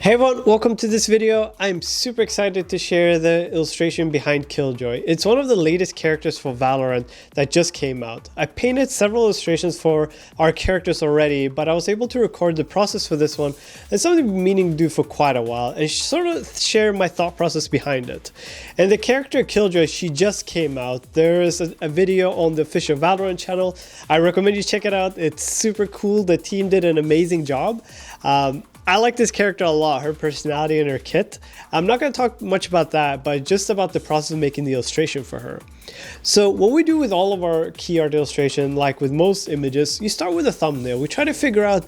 Hey everyone, welcome to this video. I'm super excited to share the illustration behind Killjoy. It's one of the latest characters for Valorant that just came out. I painted several illustrations for our characters already, but I was able to record the process for this one and something I've been meaning to do for quite a while and sort of share my thought process behind it. And the character Killjoy, she just came out. There is a video on the official Valorant channel. I recommend you check it out. It's super cool. The team did an amazing job. I like this character a lot, her personality and her kit. I'm not going to talk much about that, but just about the process of making the illustration for her. So what we do with all of our key art illustration, like with most images, you start with a thumbnail. We try to figure out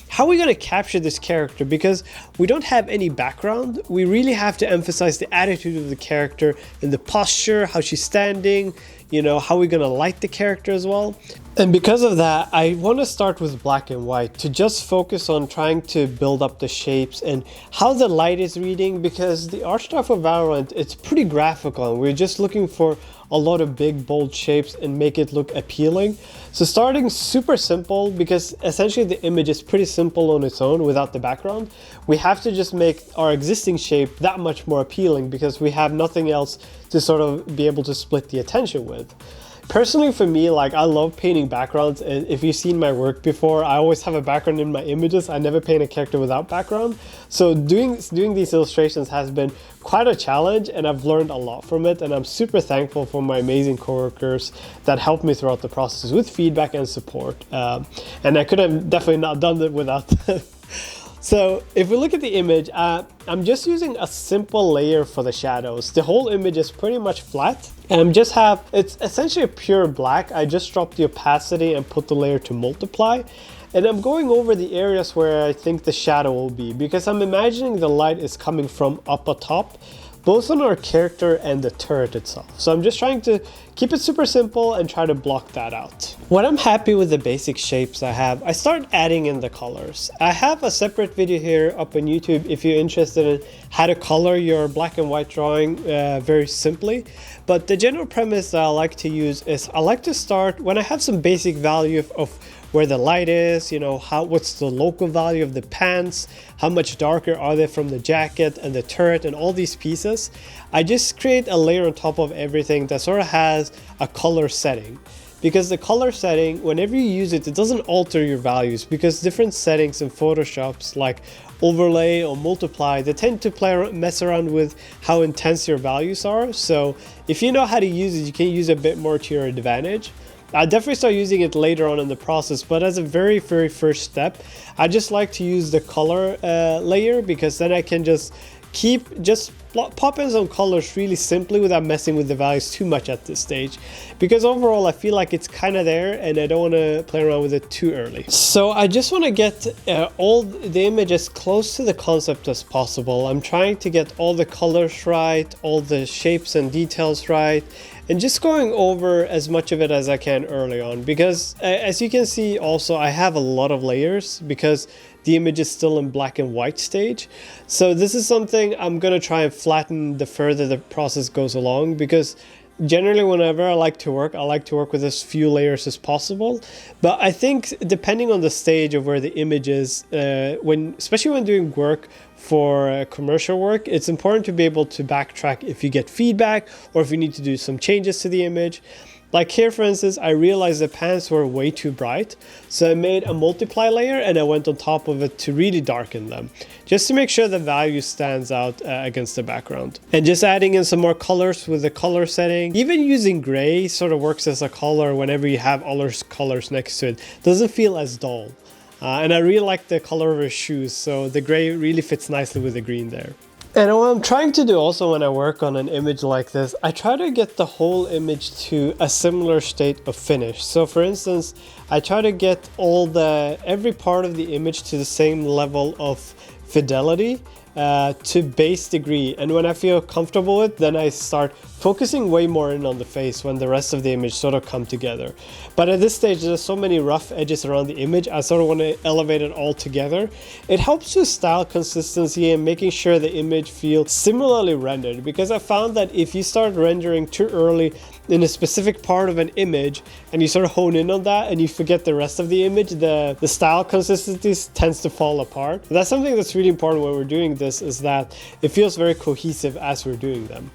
how are we going to capture this character, because we don't have any background. We really have to emphasize the attitude of the character and the posture, how she's standing, you know, how we're going to light the character as well. And because of that, I want to start with black and white to just focus on trying to build up the shapes and how the light is reading, because the art style for Valorant, it's pretty graphical and we're just looking for a lot of big bold shapes and make it look appealing. So starting super simple, because essentially the image is pretty simple on its own without the background. We have to just make our existing shape that much more appealing because we have nothing else to sort of be able to split the attention with. Personally, for me, like, I love painting backgrounds, and if you've seen my work before, I always have a background in my images. I never paint a character without background. So doing these illustrations has been quite a challenge, and I've learned a lot from it, and I'm super thankful for my amazing coworkers that helped me throughout the process with feedback and support. And I could have definitely not done it without them. So if we look at the image, I'm just using a simple layer for the shadows. The whole image is pretty much flat, and it's essentially a pure black. I just dropped the opacity and put the layer to multiply. And I'm going over the areas where I think the shadow will be, because I'm imagining the light is coming from up atop, both on our character and the turret itself. So I'm just trying to keep it super simple and try to block that out. When I'm happy with the basic shapes I start adding in the colors. I have a separate video here up on YouTube if you're interested in how to color your black and white drawing very simply. But the general premise that I like to use is I like to start when I have some basic value of where the light is, you know, what's the local value of the pants, how much darker are they from the jacket and the turret and all these pieces. I just create a layer on top of everything that sort of has a color setting, because the color setting, whenever you use it, it doesn't alter your values, because different settings in Photoshops like overlay or multiply, they tend to mess around with how intense your values are. So if you know how to use it, you can use it a bit more to your advantage. I definitely start using it later on in the process, but as a very first step, I just like to use the color layer, because then I can just pop in some colors really simply without messing with the values too much at this stage, because overall I feel like it's kind of there and I don't want to play around with it too early. So I just want to get all the image as close to the concept as possible. I'm trying to get all the colors right, all the shapes and details right, and just going over as much of it as I can early on, because as you can see also I have a lot of layers because the image is still in black and white stage. So this is something I'm going to try and flatten the further the process goes along, because generally whenever I like to work with as few layers as possible. But I think depending on the stage of where the image is, especially when doing work for commercial work, it's important to be able to backtrack if you get feedback or if you need to do some changes to the image. Like here, for instance, I realized the pants were way too bright, so I made a multiply layer and I went on top of it to really darken them, just to make sure the value stands out against the background. And just adding in some more colors with the color setting. Even using gray sort of works as a color whenever you have other colors next to it. Doesn't feel as dull. And I really like the color of her shoes, so the gray really fits nicely with the green there. And what I'm trying to do also when I work on an image like this, I try to get the whole image to a similar state of finish. So for instance, I try to get every part of the image to the same level of fidelity to base degree, and when I feel comfortable with, then I start focusing way more in on the face when the rest of the image sort of come together. But at this stage, there's so many rough edges around the image, I sort of want to elevate it all together. It helps with style consistency and making sure the image feels similarly rendered, because I found that if you start rendering too early in a specific part of an image and you sort of hone in on that and you forget the rest of the image, the style consistency tends to fall apart. That's something that's really important when we're doing this this is that it feels very cohesive as we're doing them.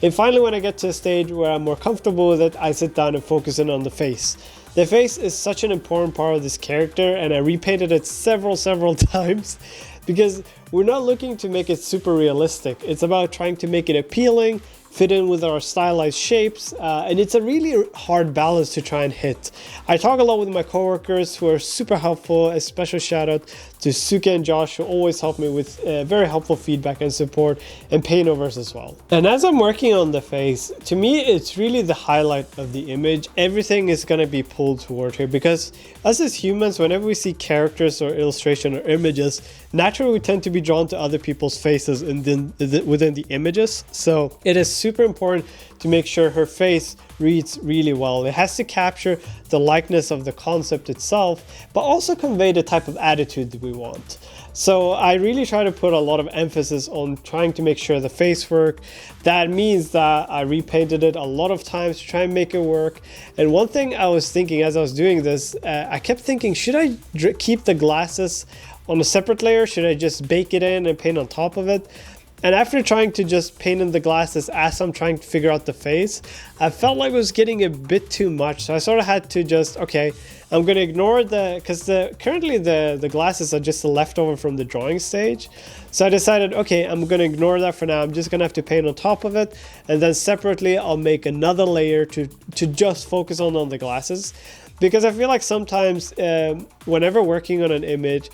And finally, when I get to a stage where I'm more comfortable with it, I sit down and focus in on the face. The face is such an important part of this character, and I repainted it several times because we're not looking to make it super realistic. It's about trying to make it appealing, fit in with our stylized shapes, and it's a really hard balance to try and hit. I talk a lot with my coworkers who are super helpful. A special shout out to Suka and Josh, who always help me with very helpful feedback and support, and paintovers as well. And as I'm working on the face, to me it's really the highlight of the image. Everything is going to be pulled toward here because us as humans, whenever we see characters or illustration or images, naturally we tend to be drawn to other people's faces within the images. So it is super important to make sure her face reads really well. It has to capture the likeness of the concept itself, but also convey the type of attitude that we want. So I really try to put a lot of emphasis on trying to make sure the face work. That means that I repainted it a lot of times to try and make it work. And one thing I was thinking as I was doing this, I kept thinking, should I keep the glasses on a separate layer? Should I just bake it in and paint on top of it? And after trying to just paint in the glasses as I'm trying to figure out the face, I felt like it was getting a bit too much. So I sort of had to just, okay, I'm going to ignore because currently the glasses are just a leftover from the drawing stage. So I decided, okay, I'm going to ignore that for now. I'm just going to have to paint on top of it. And then separately, I'll make another layer to just focus on the glasses. Because I feel like sometimes whenever working on an image,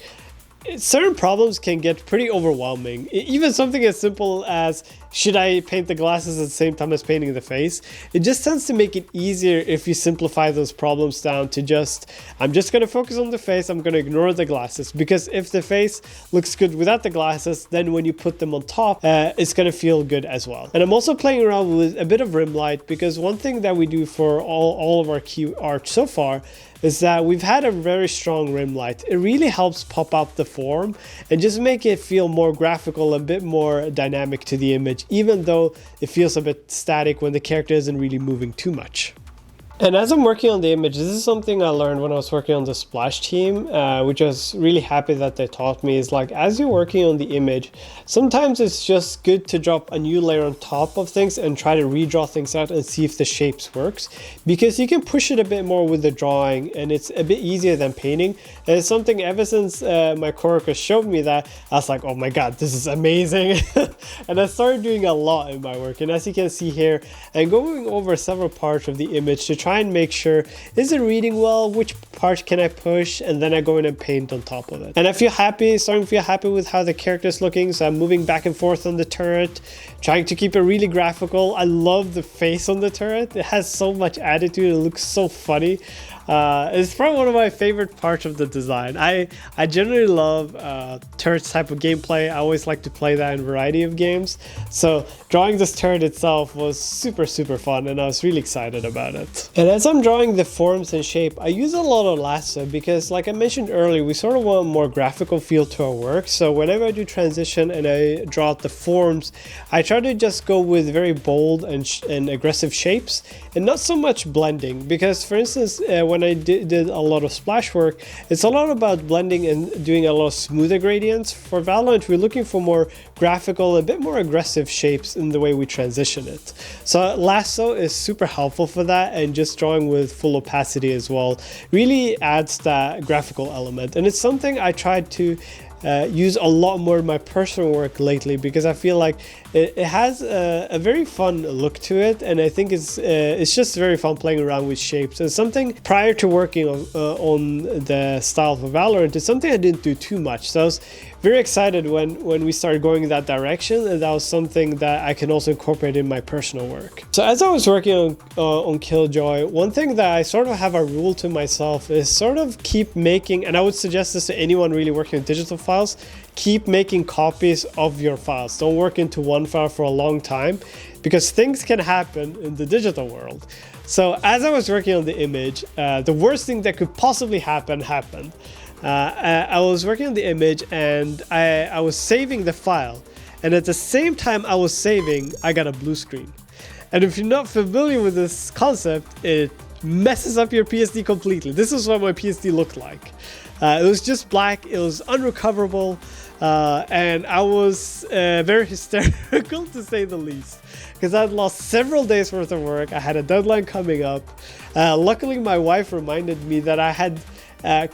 certain problems can get pretty overwhelming. Even something as simple as, should I paint the glasses at the same time as painting the face? It just tends to make it easier if you simplify those problems down to just, I'm just going to focus on the face, I'm going to ignore the glasses. Because if the face looks good without the glasses, then when you put them on top, it's going to feel good as well. And I'm also playing around with a bit of rim light, because one thing that we do for all of our key art so far is that we've had a very strong rim light. It really helps pop out the form and just make it feel more graphical, a bit more dynamic to the image, even though it feels a bit static when the character isn't really moving too much. And as I'm working on the image, this is something I learned when I was working on the splash team, which I was really happy that they taught me, is like, as you're working on the image, sometimes it's just good to drop a new layer on top of things and try to redraw things out and see if the shapes works, because you can push it a bit more with the drawing and it's a bit easier than painting. And it's something ever since my coworker showed me that, I was like, oh my god, this is amazing. And I started doing a lot in my work, and as you can see here, I'm going over several parts of the image to try and make sure, is it reading well, which part can I push, and then I go in and paint on top of it. And I feel happy, starting to feel happy with how the character is looking, so I'm moving back and forth on the turret, trying to keep it really graphical. I love the face on the turret. It has so much attitude, it looks so funny. It's probably one of my favorite parts of the design. I generally love turrets type of gameplay. I always like to play that in a variety of games. So drawing this turret itself was super fun, and I was really excited about it. And as I'm drawing the forms and shape, I use a lot of lasso because, like I mentioned earlier, we sort of want a more graphical feel to our work. So whenever I do transition and I draw out the forms, I try to just go with very bold and aggressive shapes and not so much blending, because for instance, when I did a lot of splash work, it's a lot about blending and doing a lot of smoother gradients. For Valorant, we're looking for more graphical, a bit more aggressive shapes in the way we transition it. So lasso is super helpful for that, and just drawing with full opacity as well really adds that graphical element. And it's something I tried to use a lot more in my personal work lately, because I feel like it has a very fun look to it, and I think it's just very fun playing around with shapes. And something prior to working on the style for Valorant, it's something I didn't do too much, so I was very excited when we started going in that direction, and that was something that I can also incorporate in my personal work. So as I was working on Killjoy, one thing that I sort of have a rule to myself is sort of keep making, and I would suggest this to anyone really working with digital files, keep making copies of your files. Don't work into one file for a long time, because things can happen in the digital world. So as I was working on the image, the worst thing that could possibly happen happened. I was working on the image, and I was saving the file, and at the same time I was saving, I got a blue screen. And if you're not familiar with this concept, it messes up your PSD completely. This is what my PSD looked like. It was just black, it was unrecoverable. and I was very hysterical to say the least, because I'd lost several days worth of work. I had a deadline coming up. Luckily, my wife reminded me that I had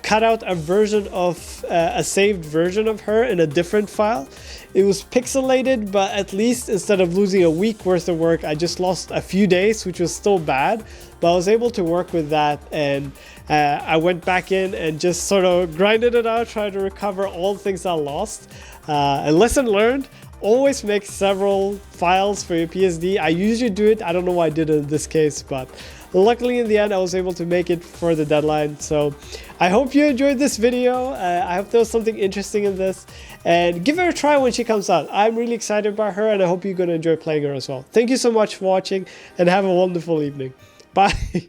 cut out a version of a saved version of her in a different file. It was pixelated, but at least instead of losing a week worth of work, I just lost a few days, which was still bad, but I was able to work with that, and I went back in and just sort of grinded it out, tried to recover all the things I lost. And lesson learned, always make several files for your PSD. I usually do it. I don't know why I did it in this case, but luckily in the end I was able to make it for the deadline. So I hope you enjoyed this video. I hope there was something interesting in this, and give her a try when she comes out. I'm really excited about her, and I hope you're going to enjoy playing her as well. Thank you so much for watching, and have a wonderful evening. Bye.